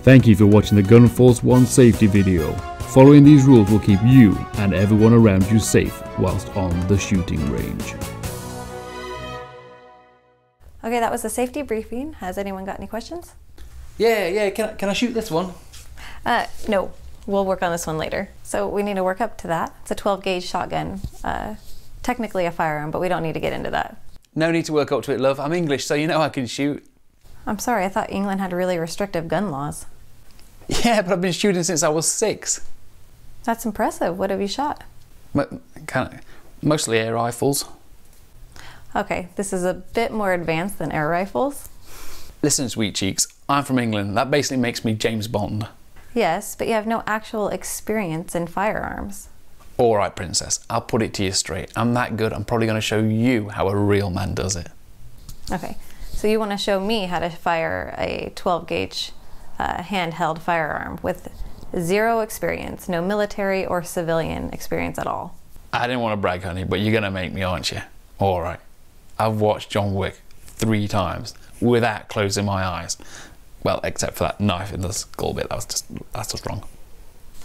Thank you for watching the Gun Force 1 safety video. Following these rules will keep you and everyone around you safe whilst on the shooting range. Okay, that was the safety briefing. Has anyone got any questions? Yeah, can I shoot this one? No, we'll work on this one later. So we need to work up to that. It's a 12 gauge shotgun. Technically a firearm, but we don't need to get into that. No need to work up to it, love. I'm English, so you know I can shoot. I'm sorry, I thought England had really restrictive gun laws. Yeah, but I've been shooting since I was 6. That's impressive. What have you shot? Mostly air rifles. Okay, this is a bit more advanced than air rifles. Listen, sweet cheeks, I'm from England. That basically makes me James Bond. Yes, but you have no actual experience in firearms. All right, princess, I'll put it to you straight. I'm that good, I'm probably going to show you how a real man does it. Okay, so you want to show me how to fire a 12 gauge handheld firearm with zero experience, no military or civilian experience at all. I didn't want to brag, honey, but you're going to make me, aren't you? All right. I've watched John Wick 3 times without closing my eyes. Well, except for that knife in the skull bit, that's just wrong.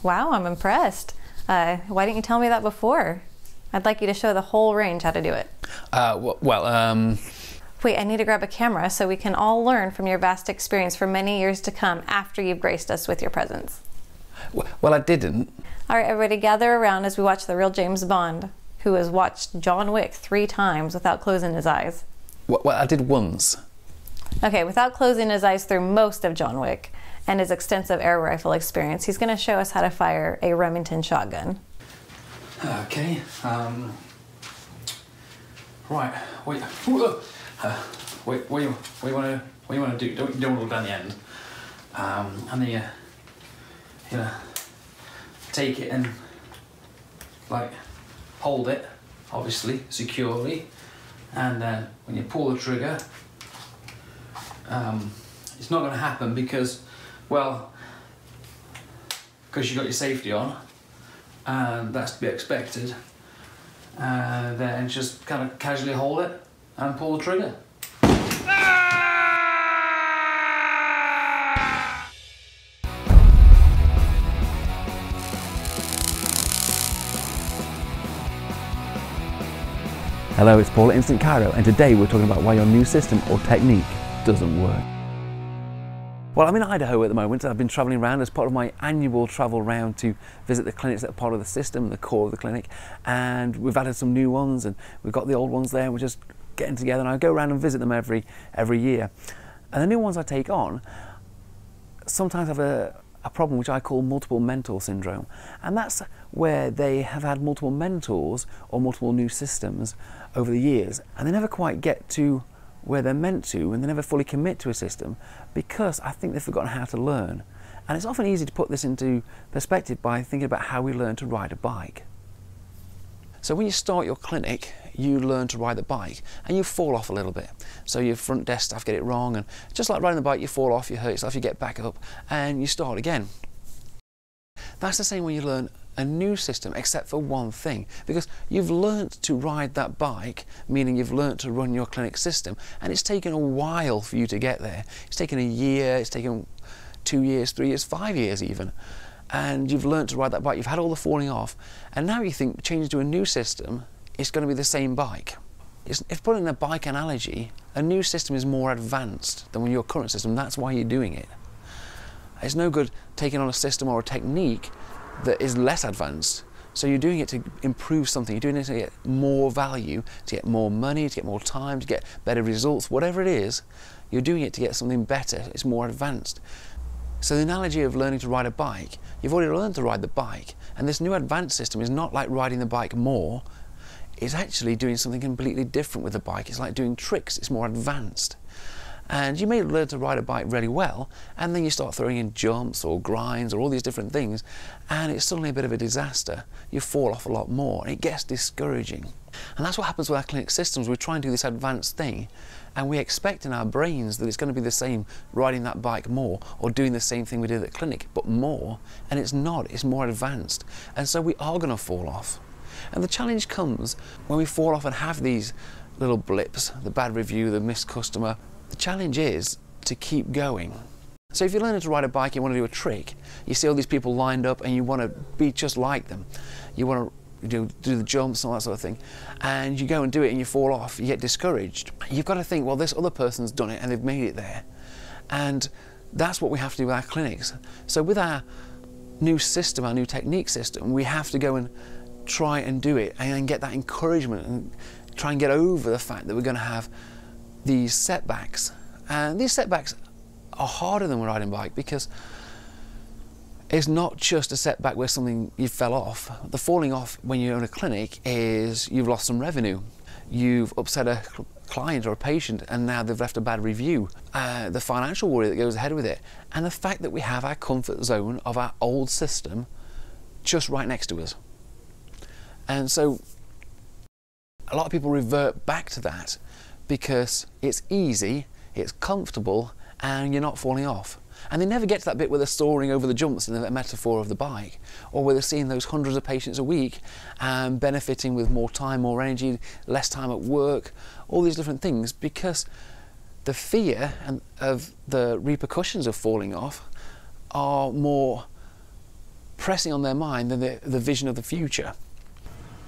Wow, I'm impressed. Why didn't you tell me that before? I'd like you to show the whole range how to do it. Wait, I need to grab a camera so we can all learn from your vast experience for many years to come after you've graced us with your presence. Well, I didn't. All right, everybody gather around as we watch the real James Bond, who has watched John Wick 3 times without closing his eyes. Well, I did once. Okay, without closing his eyes through most of John Wick and his extensive air rifle experience, he's going to show us how to fire a Remington shotgun. Okay, right, wait, what you want to do? Don't look down the end. And then you take it and like hold it, obviously securely, and then when you pull the trigger, it's not going to happen because you got your safety on, and that's to be expected. Then just kind of casually hold it and pull the trigger. Hello, it's Paul at InstantChiro, and today we're talking about why your new system or technique doesn't work. Well, I'm in Idaho at the moment. I've been travelling around as part of my annual travel round to visit the clinics that are part of the system, the core of the clinic, and we've added some new ones and we've got the old ones there and we're just getting together, and I go around and visit them every year. And the new ones I take on sometimes have a problem which I call multiple mentor syndrome, and that's where they have had multiple mentors or multiple new systems over the years and they never quite get to where they're meant to, and they never fully commit to a system because I think they've forgotten how to learn. And it's often easy to put this into perspective by thinking about how we learn to ride a bike. So when you start your clinic, you learn to ride the bike and you fall off a little bit. So your front desk staff get it wrong, and just like riding the bike, you fall off, you hurt yourself, you get back up and you start again. That's the same when you learn a new system, except for one thing, because you've learnt to ride that bike, meaning you've learnt to run your clinic system, and it's taken a while for you to get there. It's taken a year, it's taken 2 years, 3 years, 5 years even, and you've learnt to ride that bike, you've had all the falling off, and now you think changing to a new system, it's going to be the same bike. If put in a bike analogy, a new system is more advanced than your current system, that's why you're doing it. It's no good taking on a system or a technique that is less advanced. So you're doing it to improve something, you're doing it to get more value, to get more money, to get more time, to get better results, whatever it is, you're doing it to get something better, it's more advanced. So the analogy of learning to ride a bike, you've already learned to ride the bike, and this new advanced system is not like riding the bike more, it's actually doing something completely different with the bike. It's like doing tricks, it's more advanced. And you may learn to ride a bike really well, and then you start throwing in jumps or grinds or all these different things, and it's suddenly a bit of a disaster. You fall off a lot more, and it gets discouraging. And that's what happens with our clinic systems. We try and do this advanced thing, and we expect in our brains that it's going to be the same riding that bike more or doing the same thing we did at the clinic, but more, and it's not, it's more advanced. And so we are going to fall off. And the challenge comes when we fall off and have these little blips, the bad review, the missed customer. The challenge is to keep going. So if you're learning to ride a bike, you want to do a trick, you see all these people lined up and you want to be just like them. You want to do the jumps and all that sort of thing. And you go and do it and you fall off, you get discouraged. You've got to think, well, this other person's done it and they've made it there. And that's what we have to do with our clinics. So with our new system, our new technique system, we have to go and try and do it and get that encouragement and try and get over the fact that we're going to have these setbacks. And these setbacks are harder than riding bike because it's not just a setback where something you fell off. The falling off when you're in a clinic is you've lost some revenue. You've upset a client or a patient and now they've left a bad review. The financial worry that goes ahead with it. And the fact that we have our comfort zone of our old system just right next to us. And so a lot of people revert back to that because it's easy, it's comfortable, and you're not falling off. And they never get to that bit where they're soaring over the jumps in the metaphor of the bike, or where they're seeing those hundreds of patients a week and benefiting with more time, more energy, less time at work, all these different things, because the fear of the repercussions of falling off are more pressing on their mind than the vision of the future.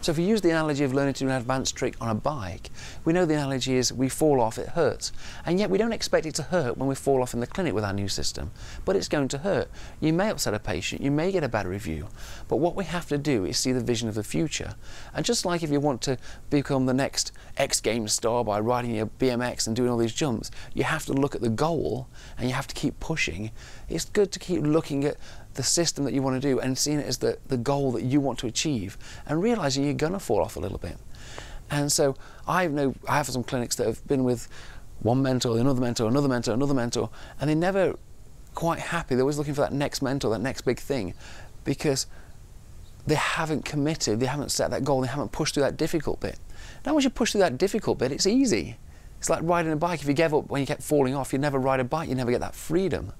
So if we use the analogy of learning to do an advanced trick on a bike, we know the analogy is we fall off, it hurts. And yet we don't expect it to hurt when we fall off in the clinic with our new system, but it's going to hurt. You may upset a patient, you may get a bad review, but what we have to do is see the vision of the future. And just like if you want to become the next X Games star by riding your BMX and doing all these jumps, you have to look at the goal and you have to keep pushing. It's good to keep looking at the system that you want to do and seeing it as the goal that you want to achieve and realizing you're going to fall off a little bit. And so I have some clinics that have been with one mentor, another mentor, another mentor, another mentor, and they're never quite happy. They're always looking for that next mentor, that next big thing, because they haven't committed, they haven't set that goal, they haven't pushed through that difficult bit. Now once you push through that difficult bit, it's easy. It's like riding a bike. If you gave up when you kept falling off, you never ride a bike, you never get that freedom.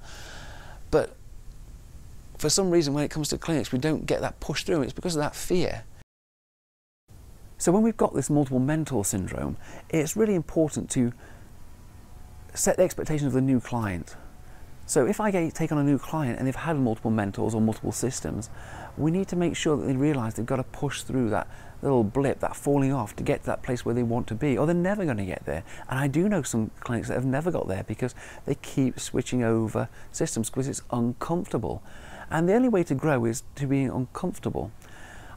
But for some reason, when it comes to clinics, we don't get that push through. It's because of that fear. So when we've got this multiple mentor syndrome, it's really important to set the expectations of the new client. So if I take on a new client and they've had multiple mentors or multiple systems, we need to make sure that they realise they've got to push through that little blip, that falling off, to get to that place where they want to be, or they're never going to get there. And I do know some clinics that have never got there because they keep switching over systems because it's uncomfortable. And the only way to grow is to be uncomfortable.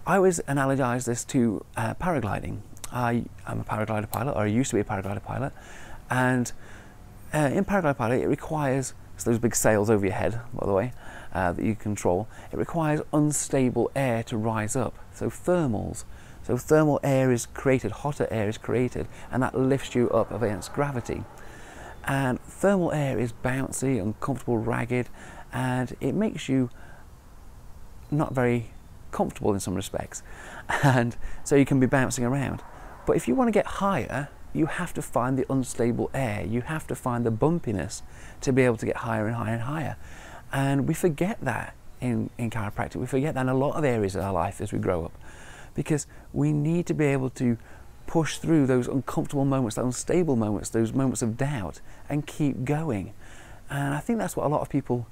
I always analogize this to paragliding. I'm a paraglider pilot, or I used to be a paraglider pilot, and in paraglider pilot it requires, so those big sails over your head, by the way, that you control, it requires unstable air to rise up, so thermals. So thermal air is created, hotter air is created, and that lifts you up against gravity. And thermal air is bouncy, uncomfortable, ragged, and it makes you not very comfortable in some respects, and so you can be bouncing around. But if you want to get higher, you have to find the unstable air, you have to find the bumpiness to be able to get higher and higher and higher. And we forget that in chiropractic, we forget that in a lot of areas of our life as we grow up, because we need to be able to push through those uncomfortable moments, those unstable moments, those moments of doubt, and keep going. And I think that's what a lot of people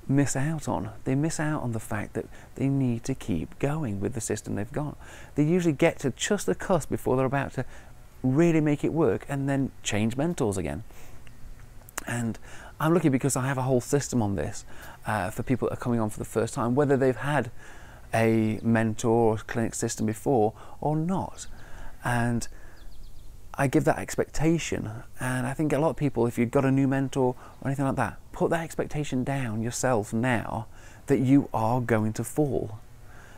miss out on. They miss out on the fact that they need to keep going with the system they've got. They usually get to just the cusp before they're about to really make it work and then change mentors again. And I'm lucky because I have a whole system on this for people that are coming on for the first time, whether they've had a mentor or clinic system before or not. And I give that expectation, and I think a lot of people, if you've got a new mentor or anything like that, put that expectation down yourself now that you are going to fall.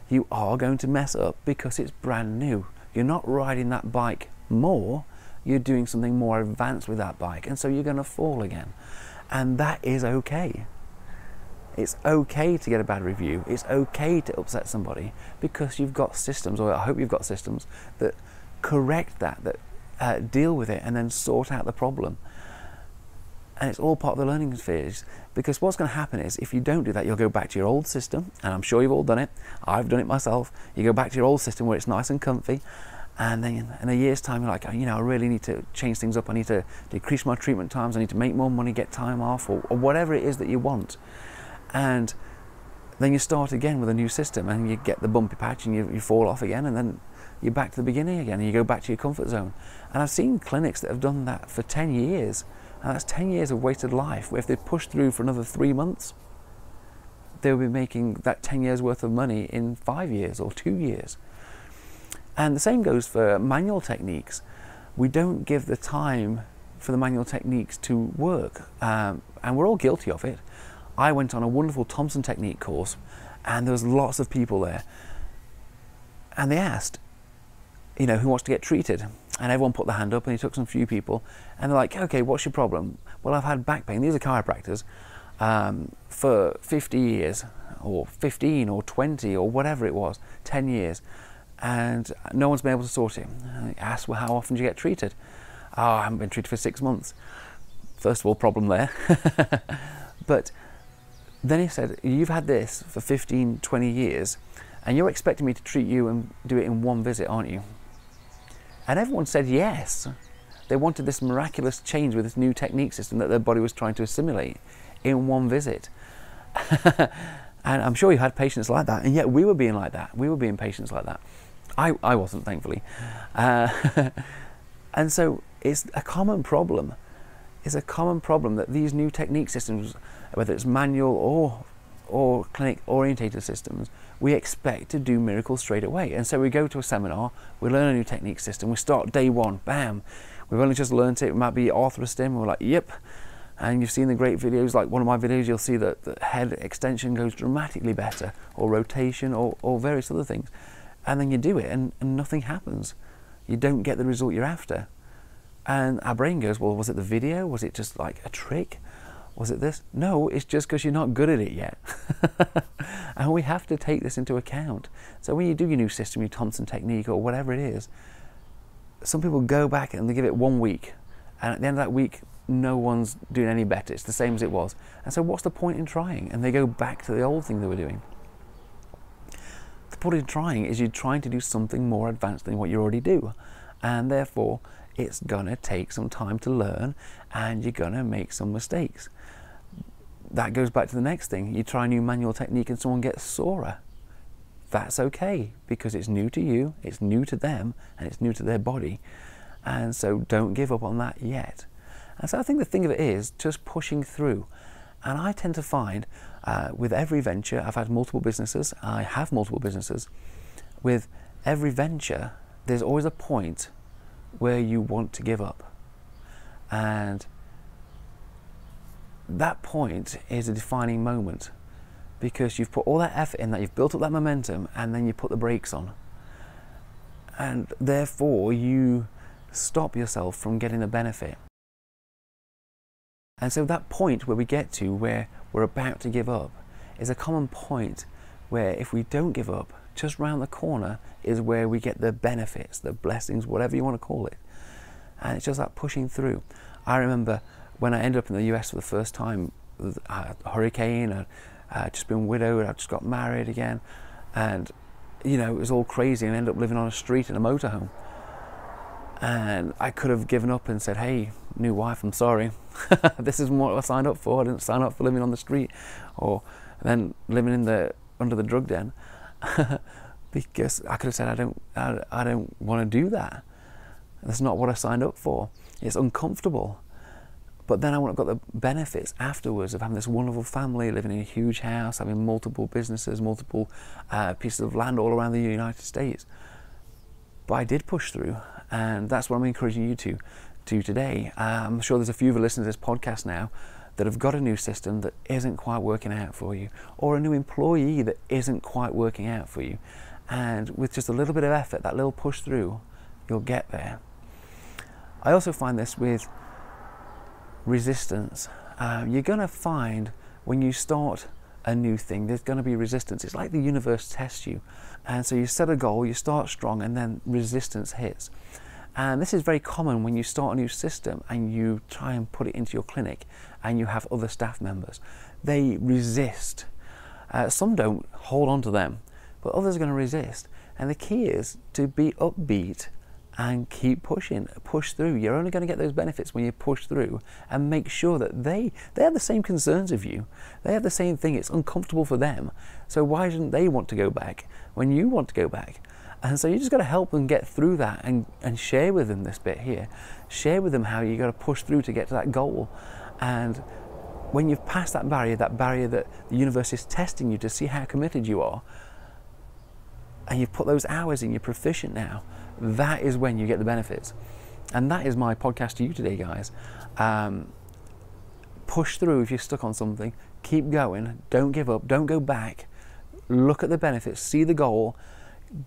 You are going to mess up because it's brand new. You're not riding that bike more, you're doing something more advanced with that bike, and so you're going to fall again. And that is okay. It's okay to get a bad review. It's okay to upset somebody because you've got systems, or I hope you've got systems that correct that, deal with it and then sort out the problem. And it's all part of the learning phase, because what's going to happen is if you don't do that, you'll go back to your old system, and I'm sure you've all done it. I've done it myself. You go back to your old system where it's nice and comfy, And then in a year's time, you're like, you know, I really need to change things up. I need to decrease my treatment times. I need to make more money, get time off, or whatever it is that you want. And then you start again with a new system, and you get the bumpy patch, and you fall off again, and then you're back to the beginning again, and you go back to your comfort zone. And I've seen clinics that have done that for 10 years, and that's 10 years of wasted life, where if they push through for another 3 months, they'll be making that 10 years worth of money in 5 years or 2 years. And the same goes for manual techniques. We don't give the time for the manual techniques to work, and we're all guilty of it. I went on a wonderful Thompson technique course, and there was lots of people there, and they asked, you know, who wants to get treated? And everyone put their hand up, and he took some few people, and they're like, okay, what's your problem? Well, I've had back pain. These are chiropractors for 50 years, or 15, or 20, or whatever it was, 10 years. And no one's been able to sort it. I asked, well, how often do you get treated? Oh, I haven't been treated for 6 months. First of all, problem there. But then he said, you've had this for 15, 20 years, and you're expecting me to treat you and do it in one visit, aren't you? And everyone said yes. They wanted this miraculous change with this new technique system that their body was trying to assimilate in one visit. And I'm sure you had patients like that, and yet we were being like that. We were being patients like that. I wasn't, thankfully. And so it's a common problem. It's a common problem that these new technique systems, whether it's manual or clinic-orientated systems, we expect to do miracles straight away. And so we go to a seminar, we learn a new technique system, we start day one, bam. We've only just learned it might be arthrostim, and we're like, yep. And you've seen the great videos, like one of my videos, you'll see that the head extension goes dramatically better, or rotation, or various other things. And then you do it, and nothing happens. You don't get the result you're after. And our brain goes, well, was it the video? Was it just like a trick? Was it this? No, it's just because you're not good at it yet. And we have to take this into account. So when you do your new system, your Thompson technique, or whatever it is, some people go back and they give it 1 week. And at the end of that week, no one's doing any better. It's the same as it was. And so what's the point in trying? And they go back to the old thing they were doing. The point in trying is you're trying to do something more advanced than what you already do. And therefore, it's gonna take some time to learn, and you're gonna make some mistakes. That goes back to the next thing. You try a new manual technique and someone gets sorer. That's okay, because it's new to you, it's new to them, and it's new to their body. And so don't give up on that yet. And so I think the thing of it is just pushing through. And I tend to find with every venture, I've had multiple businesses, I have multiple businesses. With every venture, there's always a point where you want to give up. And that point is a defining moment, because you've put all that effort in, that you've built up that momentum, and then you put the brakes on. And therefore, you stop yourself from getting the benefit. And so that point where we get to, where we're about to give up, is a common point where if we don't give up, just round the corner is where we get the benefits, the blessings, whatever you want to call it. And it's just that pushing through. I remember when I ended up in the US for the first time, a hurricane, I'd just been widowed, I'd just got married again, and you know, it was all crazy, and I ended up living on a street in a motorhome. And I could have given up and said, hey, new wife, I'm sorry. This isn't what I signed up for. I didn't sign up for living on the street, or then living in under the drug den. Because I could have said, I don't want to do that. That's not what I signed up for. It's uncomfortable. But then I would have got the benefits afterwards of having this wonderful family, living in a huge house, having multiple businesses, multiple pieces of land all around the United States. But I did push through, and that's what I'm encouraging you to do today. I'm sure there's a few of you listening to this podcast now that have got a new system that isn't quite working out for you, or a new employee that isn't quite working out for you. And with just a little bit of effort, that little push through, you'll get there. I also find this with resistance. You're going to find when you start a new thing, there's going to be resistance. It's like the universe tests you. And so you set a goal, you start strong, and then resistance hits. And this is very common when you start a new system and you try and put it into your clinic and you have other staff members. They resist. Some don't hold on to them, but others are going to resist. And the key is to be upbeat and keep pushing, push through. You're only going to get those benefits when you push through and make sure that they have the same concerns of you. They have the same thing. It's uncomfortable for them. So why shouldn't they want to go back when you want to go back? And so you just got to help them get through that and share with them this bit here. Share with them how you got to push through to get to that goal. And when you've passed that barrier that the universe is testing you to see how committed you are, and you've put those hours in, you're proficient now, that is when you get the benefits. And that is my podcast to you today, guys. Push through if you're stuck on something. Keep going. Don't give up. Don't go back. Look at the benefits. See the goal.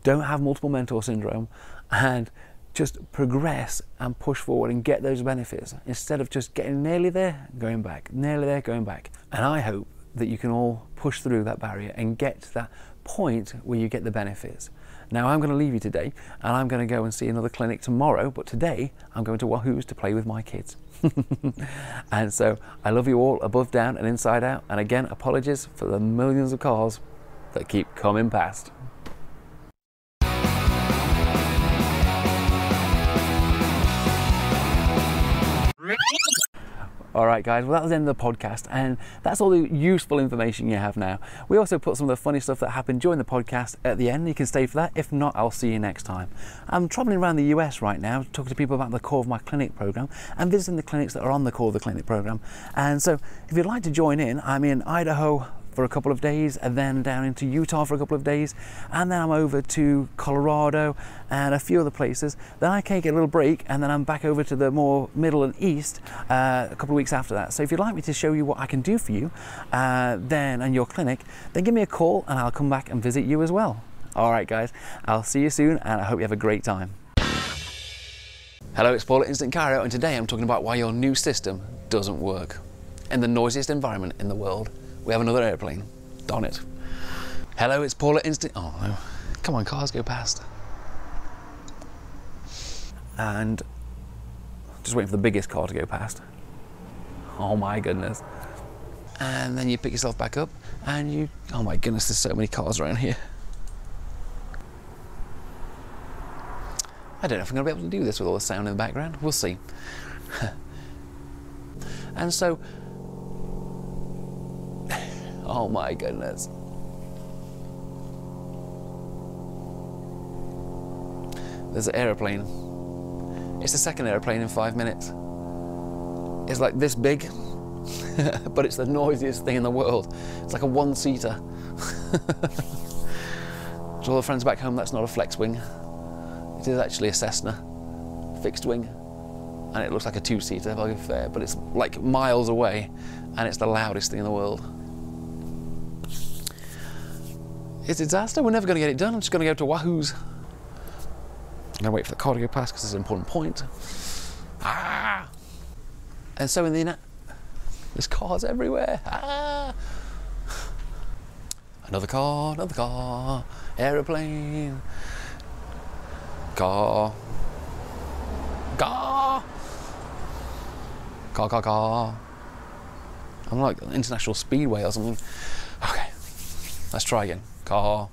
Don't have multiple mentor syndrome, and just progress and push forward and get those benefits instead of just getting nearly there, going back, nearly there, going back. And I hope that you can all push through that barrier and get to that point where you get the benefits. Now I'm going to leave you today, and I'm going to go and see another clinic tomorrow, but today I'm going to Wahoo's to play with my kids. And so I love you all, above, down and inside out, and again, apologies for the millions of cars that keep coming past. Alright guys, well that was the end of the podcast, and that's all the useful information you have now. We also put some of the funny stuff that happened during the podcast at the end. You can stay for that. If not, I'll see you next time. I'm travelling around the US right now, talking to people about the Core of My Clinic program and visiting the clinics that are on the Core of the Clinic program. And so if you'd like to join in, I'm in Idaho for a couple of days, and then down into Utah for a couple of days, and then I'm over to Colorado and a few other places. Then I take a little break, and then I'm back over to the more middle and east a couple of weeks after that. So if you'd like me to show you what I can do for you then and your clinic, then give me a call and I'll come back and visit you as well. All right guys, I'll see you soon, and I hope you have a great time. Hello, it's Paul at InstantChiro, and today I'm talking about why your new system doesn't work. In the noisiest environment in the world, we have another airplane. Darn it. Hello, it's Paul at Oh no. Come on, cars go past. And just waiting for the biggest car to go past. Oh my goodness. And then you pick yourself back up and you... Oh my goodness, there's so many cars around here. I don't know if I'm going to be able to do this with all the sound in the background. We'll see. And so... Oh my goodness. There's an aeroplane. It's the second aeroplane in 5 minutes. It's like this big, but it's the noisiest thing in the world. It's like a one-seater. To all the friends back home, that's not a flex wing. It is actually a Cessna, fixed wing. And it looks like a two-seater, if I give fair, but it's like miles away, and it's the loudest thing in the world. It's a disaster. We're never going to get it done. I'm just going to go to Wahoo's. I'm going to wait for the car to go past because it's an important point. Ah! And so in the there's cars everywhere. Ah! Another car, aeroplane, car. I'm like an international speedway or something. Okay, let's try again. Car.